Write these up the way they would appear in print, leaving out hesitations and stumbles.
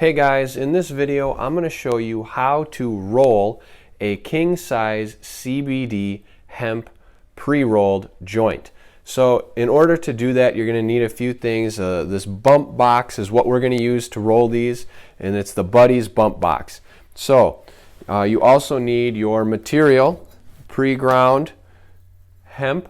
Hey guys, in this video I'm going to show you how to roll a king size CBD hemp pre-rolled joint. So in order to do that, you're going to need a few things. This bump box is what we're going to use to roll these, and it's the Buddies bump box. So you also need your material, pre-ground hemp.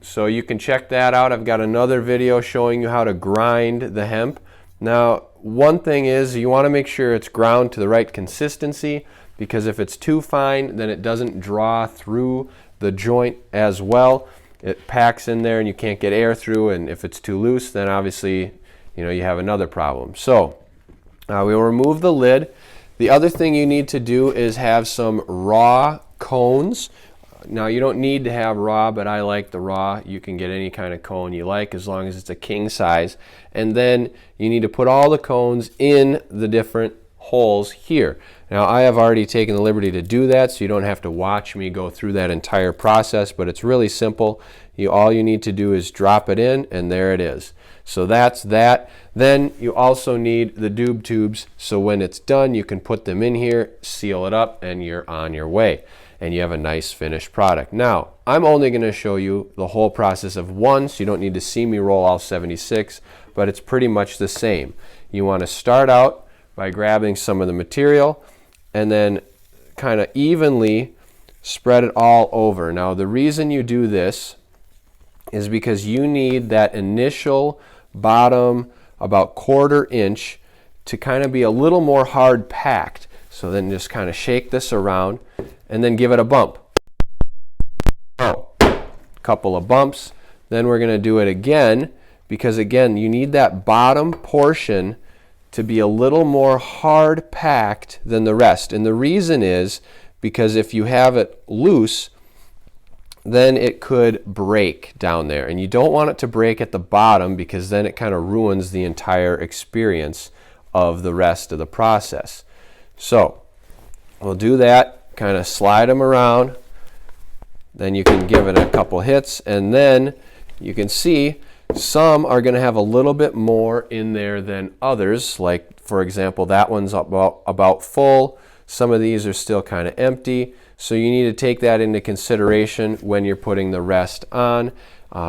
So you can check that out. I've got another video showing you how to grind the hemp. Now, one thing is you want to make sure it's ground to the right consistency, because if it's too fine, then it doesn't draw through the joint as well. It packs in there and you can't get air through, and if it's too loose, then obviously you have another problem. So we will remove the lid. The other thing you need to do is have some raw cones. Now, you don't need to have raw, but I like the raw. You can get any kind of cone you like as long as it's a king size. And then you need to put all the cones in the different holes here. Now, I have already taken the liberty to do that, so you don't have to watch me go through that entire process, but it's really simple. All you need to do is drop it in, and there it is. So that's that. Then you also need the doob tubes, so when it's done, you can put them in here, seal it up, and you're on your way. And you have a nice finished product. Now, I'm only going to show you the whole process of one, so you don't need to see me roll all 76, but it's pretty much the same. You want to start out by grabbing some of the material and then kind of evenly spread it all over. Now, the reason you do this is because you need that initial bottom about 1/4 inch to kind of be a little more hard packed. So then just kind of shake this around and then give it a bump. Couple of bumps. Then we're going to do it again, because again, you need that bottom portion to be a little more hard packed than the rest. And the reason is because if you have it loose, then it could break down there. And you don't want it to break at the bottom, because then it kind of ruins the entire experience of the rest of the process. So we'll do that. Kind of slide them around, then you can give it a couple hits, and then you can see some are going to have a little bit more in there than others. Like, for example, that one's about full. Some of these are still kind of empty, so you need to take that into consideration when you're putting the rest on.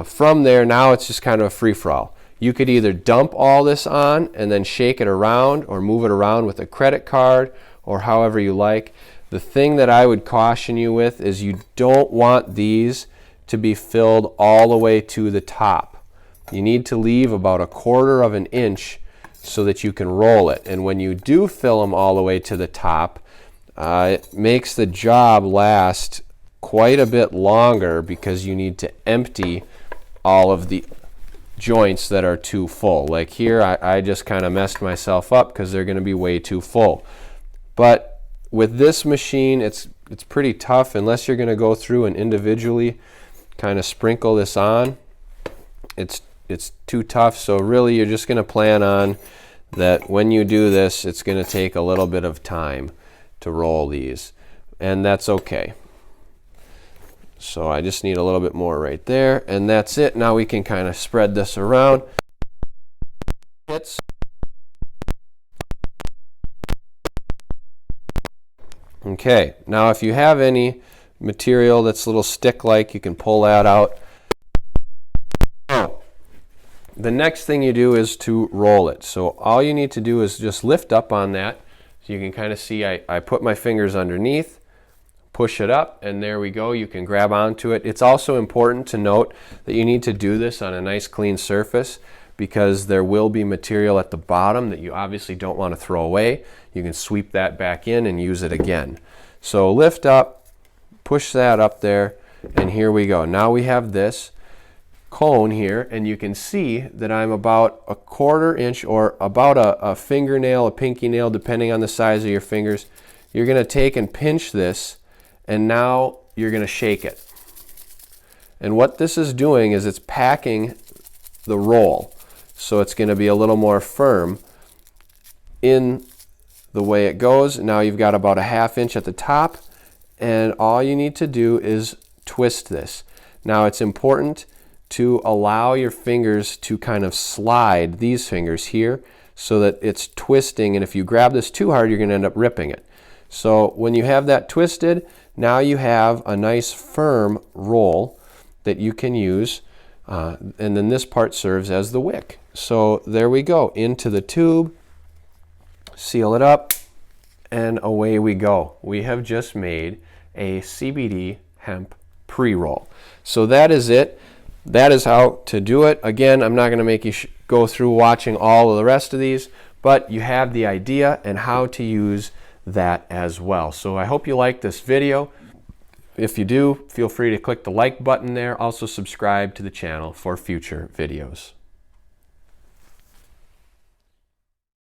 From there, now it's just kind of a free-for-all. You could either dump all this on and then shake it around, or move it around with a credit card, or however you like. The thing that I would caution you with is you don't want these to be filled all the way to the top. You need to leave about 1/4 inch so that you can roll it. And when you do fill them all the way to the top, it makes the job last quite a bit longer, because you need to empty all of the joints that are too full. Like here, I just kind of messed myself up because they're going to be way too full. But with this machine, it's pretty tough unless you're going to go through and individually kind of sprinkle this on. It's too tough, so really you're just going to plan on that when you do this, it's going to take a little bit of time to roll these, and that's okay. So I just need a little bit more right there, and that's it. Now we can kind of spread this around. Okay, now if you have any material that's a little stick-like, you can pull that out. The next thing you do is to roll it. So all you need to do is just lift up on that. So you can kind of see I put my fingers underneath, push it up, and there we go. You can grab onto it. It's also important to note that you need to do this on a nice clean surface, because there will be material at the bottom that you obviously don't want to throw away. You can sweep that back in and use it again. So lift up, push that up there, and here we go. Now we have this cone here, and you can see that I'm about 1/4 inch, or about a fingernail, a pinky nail, depending on the size of your fingers. You're going to take and pinch this, and now you're going to shake it. And what this is doing is it's packing the roll. So it's going to be a little more firm in the way it goes. Now you've got about 1/2 inch at the top, and all you need to do is twist this. Now it's important to allow your fingers to kind of slide, these fingers here, so that it's twisting, and if you grab this too hard, you're going to end up ripping it. So when you have that twisted, now you have a nice firm roll that you can use, and then this part serves as the wick. So there we go, into the tube, seal it up, and away we go. We have just made a CBD hemp pre-roll. So that is it. That is how to do it. Again, I'm not going to make you go through watching all of the rest of these, but you have the idea and how to use that as well. So I hope you like this video. If you do, feel free to click the like button there. Also subscribe to the channel for future videos.